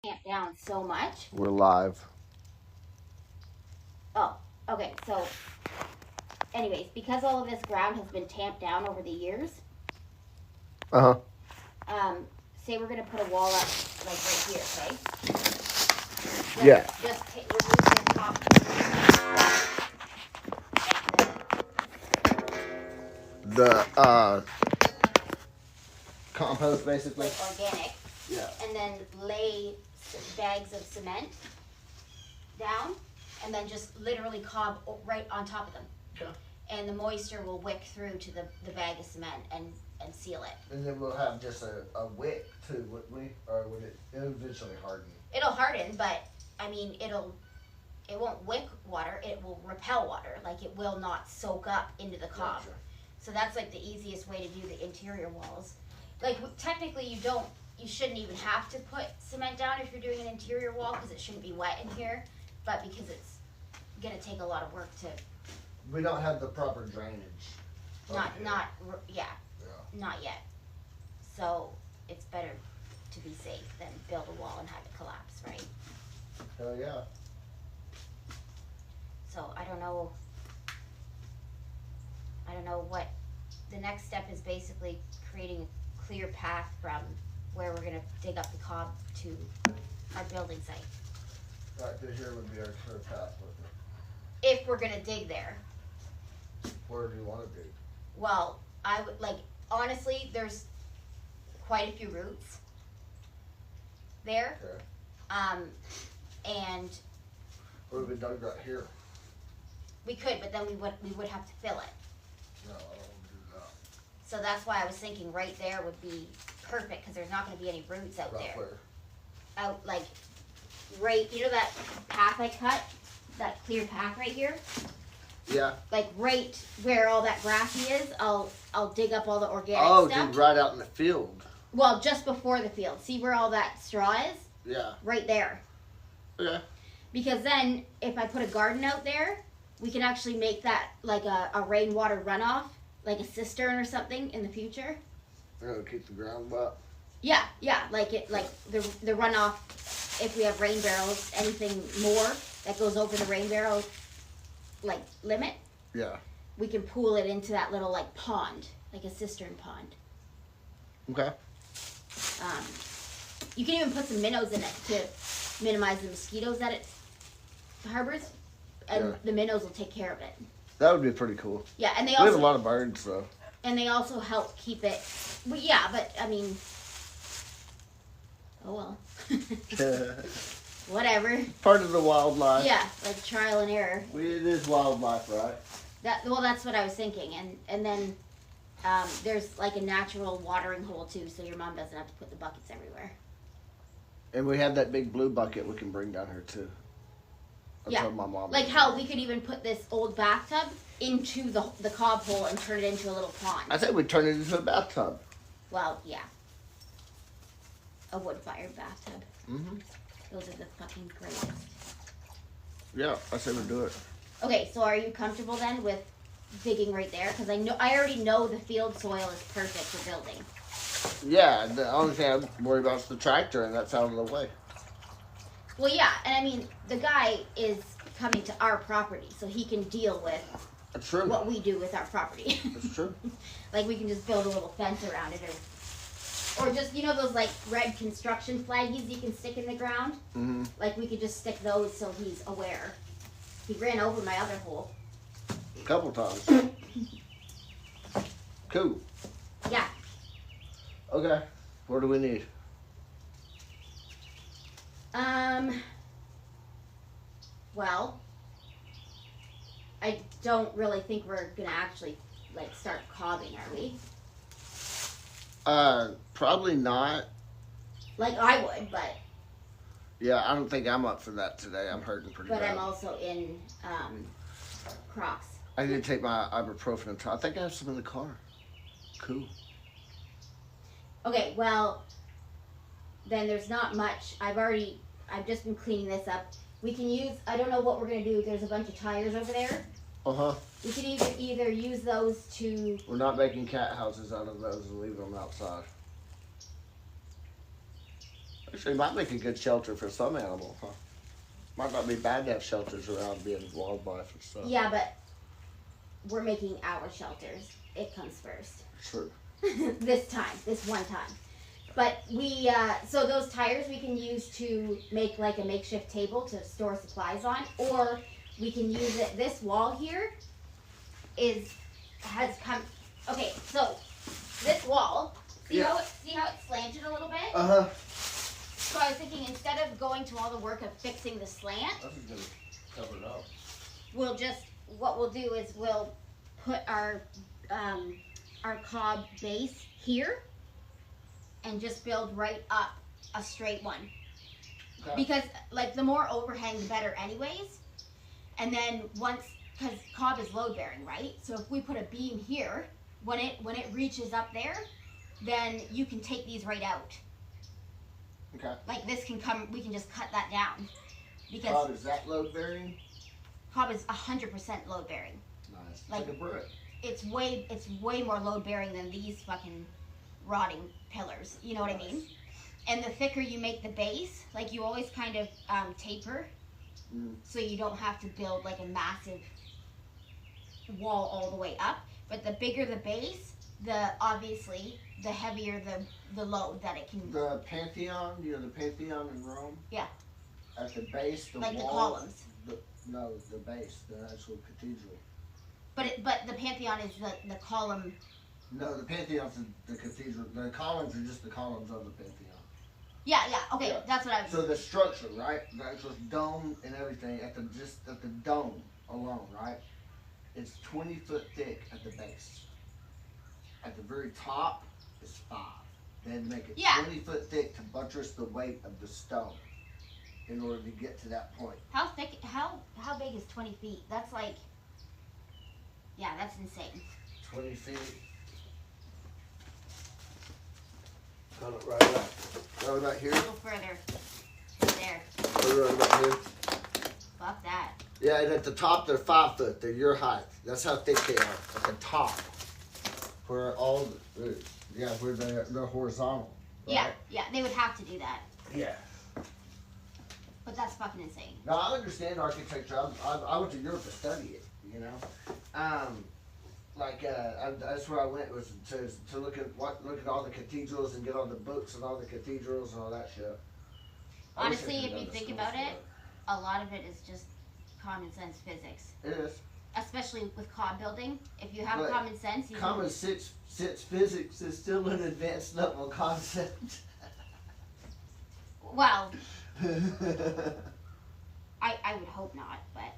tamped down so much. We're live. Oh, okay. So, anyways, because all of this ground has been tamped down over the years, say we're gonna put a wall up like right here, okay? Yeah. Just remove the top. The compost, basically. Like organic. Yeah. And then lay bags of cement down, and then just literally cob right on top of them. Yeah. And the moisture will wick through to the bag of cement and seal it. And then we'll have just a wick too, wouldn't we? Or would it eventually harden? It'll harden, but I mean, it won't wick water. It will repel water. Like, it will not soak up into the cob. Gotcha. So that's like the easiest way to do the interior walls. Like, technically, you shouldn't even have to put cement down if you're doing an interior wall, because it shouldn't be wet in here. But because it's gonna take a lot of work to We don't have the proper drainage. not Yeah. yet. So it's better to be safe than build a wall and have it collapse, right? Hell yeah. So I don't know what the next step is. Basically creating a clear path from where we're gonna dig up the cob to our building site. Right to here would be our clear path with it. If we're gonna dig there. Where do you want to dig? Well, I would honestly, there's quite a few roots there. Okay. And What if we dug right here? we could, but then we would have to fill it. No, I don't want to do that. So that's why I was thinking right there would be perfect, because there's not going to be any roots out Right there. where? Out right, you know that path I cut, that clear path right here. Yeah. Like right where all that grassy is, I'll dig up all the organic stuff. Dig right out in the field. Well, just before the field. See where all that straw is? Yeah. Right there. Okay. Because then, if I put a garden out there, we can actually make that like a rainwater runoff, like a cistern or something in the future. It'll keep the ground wet. Yeah, like the runoff. If we have rain barrels, anything more that goes over the rain barrel limit, Yeah. we can pool it into that little pond, like a cistern pond. Okay. You can even put some minnows in it to minimize the mosquitoes that it harbors, and the minnows will take care of it. That would be pretty cool. Yeah, and we have a lot of birds, though. And they also help keep it. Well, yeah, but I mean, oh well. Whatever. Part of the wildlife. Yeah, like trial and error. It is wildlife, right? That's what I was thinking, and then there's a natural watering hole too, so your mom doesn't have to put the buckets everywhere. And we have that big blue bucket we can bring down here too. I told my mom. Hell, we could even put this old bathtub into the cob hole and turn it into a little pond. I said we'd turn it into a bathtub. Well, yeah. A wood-fired bathtub. Mm-hmm. Those are the fucking greatest. Yeah, I said we'd do it. Okay, so are you comfortable then with digging right there? Because I already know the field soil is perfect for building. Yeah, the only thing I worry about is the tractor, and that's out of the way. Well, yeah, and I mean, the guy is coming to our property, so he can deal with That's true. what we do with our property. That's true. We can just build a little fence around it, or just, those red construction flaggies you can stick in the ground? Mm-hmm. We could just stick those so he's aware. He ran over my other hole. A couple times. Cool. Yeah. Okay. What do we need? Well, I don't really think we're gonna actually start cobbing, are we? Probably not. I would, but Yeah, I don't think I'm up for that today. I'm hurting pretty bad. I'm also in Crocs. I need to take my ibuprofen and try. I think I have some in the car. Cool. Okay, well, then there's not much. I've just been cleaning this up. We can use, I don't know what we're going to do. There's a bunch of tires over there. Uh-huh. We could either use those to... We're not making cat houses out of those and leaving them outside. Actually, might make a good shelter for some animal, huh? Might not be bad to have shelters around being wildlife and stuff. Yeah, but we're making our shelters. It comes first. True. This one time. But we, so those tires we can use to make like a makeshift table to store supplies on, or we can use it. This wall here has come. Okay, so this wall. See how it's slanted a little bit. So I was thinking instead of going to all the work of fixing the slant, That's gonna cover it up. what we'll do is we'll put our cob base here and just build right up a straight one. Okay. Because like the more overhang the better anyways. And then because cob is load bearing, right? So if we put a beam here, when it reaches up there, then you can take these right out. Okay. Like this can come, we can just cut that down. Because Cob, is that load bearing? cob is 100% load bearing. Nice. Like a brick. It's way more load bearing than these fucking rotting pillars. You know what I mean? And the thicker you make the base, like you always kind of taper, so you don't have to build like a massive wall all the way up. But the bigger the base, obviously the heavier the load that it can. The Pantheon, the Pantheon in Rome. Yeah. At the base, the like wall, the columns. No, the base, the actual cathedral. But the Pantheon is the column. No, the Pantheon's the cathedral. The columns are just the columns of the Pantheon. Yeah, okay, Yeah. that's what I was. So the structure, right? The actual dome and everything at the dome alone, right? It's 20 foot thick at the base. At the very top is 5. They had to make it 20 foot thick to buttress the weight of the stone in order to get to that point. How thick? How big is 20 feet? That's like. Yeah, that's insane. 20 feet. Got it right about. Right about here. A little further. There. Right about here. Fuck that. Yeah, and at the top they're 5 foot. They're your height. That's how thick they are at the top. Where where they're horizontal. Right? Yeah, they would have to do that. Yeah. But that's fucking insane. No, I understand architecture. I went to Europe to study it. You know, that's where I went was to look at all the cathedrals and get all the books and all the cathedrals and all that shit. Honestly, if you think about it, a lot of it is just common sense physics. It is. Especially with cob building, if you have common sense, common sense physics is still an advanced level concept. Well, I would hope not, but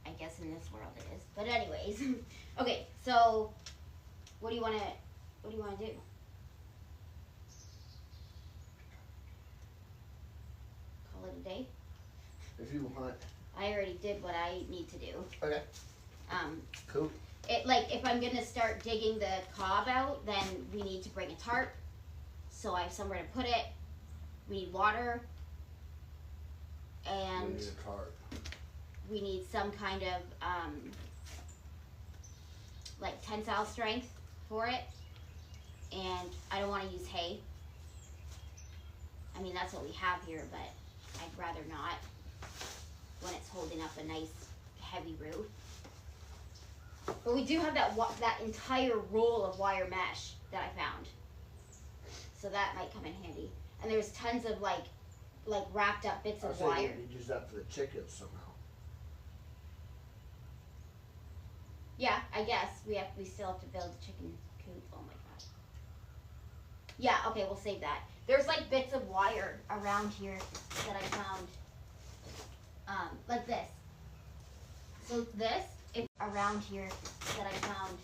I guess in this world it is. But anyways, okay. So, what do you want to do? Call it a day. If you want. I already did what I need to do. Okay. Cool. If I'm gonna start digging the cob out, then we need to bring a tarp, so I have somewhere to put it. We need water, and We need a tarp. we need some kind of like tensile strength for it. And I don't want to use hay. I mean, that's what we have here, but I'd rather not when it's holding up a nice heavy roof. But we do have that entire roll of wire mesh that I found, so that might come in handy. And there's tons of like wrapped up bits of wire. You use that for the chickens somehow. Yeah, I guess we still have to build a chicken coop. Oh my god. Yeah, okay, we'll save that. There's like bits of wire around here that I found, like this. So this, if around here that I found,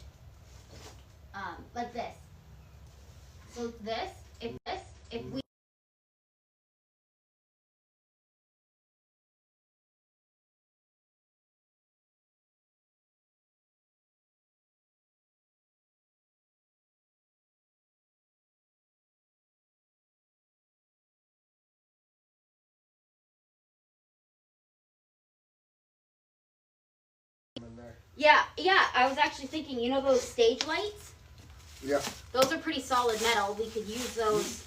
like this. So this, if we. In there. Yeah, I was actually thinking, you know those stage lights? Yeah. Those are pretty solid metal. We could use those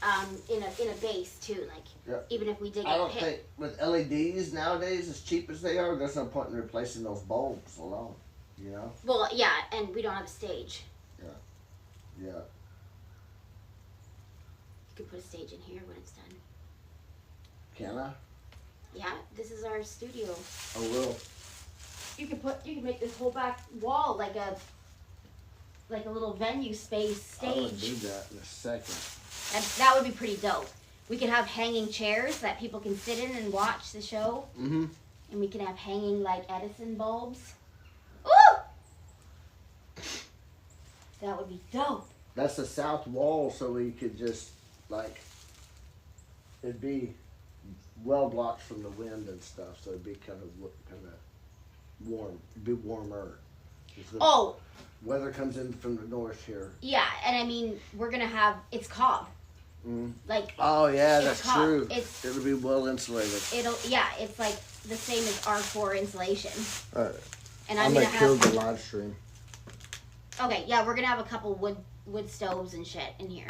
in a base too, like Yeah. even if we dig I a don't pit. think with LEDs nowadays, as cheap as they are, there's no point in replacing those bulbs alone. You know? Well, yeah, and we don't have a stage. Yeah. You could put a stage in here when it's done. Can I? Yeah, this is our studio. I will. You can make this whole back wall like a little venue space I would do stage. that in a second. And that would be pretty dope. We could have hanging chairs that people can sit in and watch the show. Mm-hmm. And we can have hanging like Edison bulbs. Ooh! That would be dope. That's the south wall, so we could just like it'd be well blocked from the wind and stuff, so it'd be kind of warm. It'd be warmer. Oh, Weather comes in from the north here. yeah, and I mean we're gonna have it's cob. Mm. Like Oh yeah, It's that's hot. true. It's- It'll be well insulated. it's like the same as R4 insulation. Alright, And I'm I'm gonna gonna kill have the live stream. okay, yeah, we're gonna have a couple wood stoves and shit in here.